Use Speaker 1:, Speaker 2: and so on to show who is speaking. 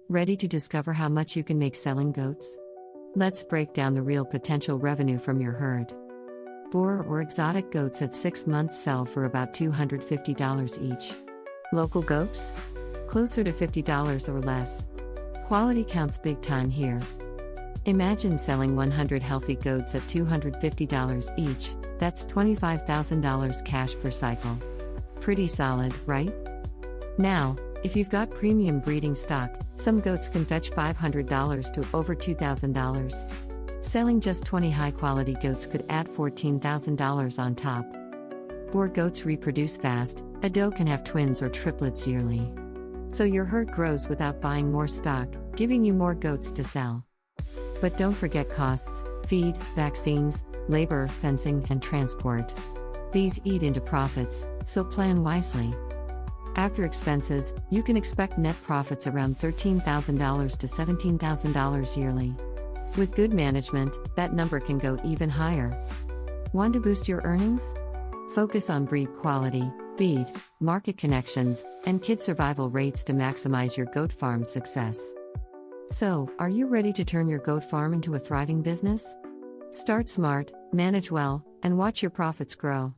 Speaker 1: Ready to discover how much you can make selling goats? Let's break down the real potential revenue from your herd. Boer or exotic goats at 6 months sell for about $250 each. Local goats? Closer to $50 or less. Quality counts big time here. Imagine selling 100 healthy goats at $250 each, that's $25,000 cash per cycle. Pretty solid, right? Now, if you've got premium breeding stock, some goats can fetch $500 to over $2,000. Selling just 20 high-quality goats could add $14,000 on top. Boer goats reproduce fast, a doe can have twins or triplets yearly. So your herd grows without buying more stock, giving you more goats to sell. But don't forget costs: feed, vaccines, labor, fencing, and transport. These eat into profits, so plan wisely. After expenses, you can expect net profits around $13,000 to $17,000 yearly. With good management, that number can go even higher. Want to boost your earnings? Focus on breed quality, feed, market connections, and kid survival rates to maximize your goat farm's success. So, are you ready to turn your goat farm into a thriving business? Start smart, manage well, and watch your profits grow.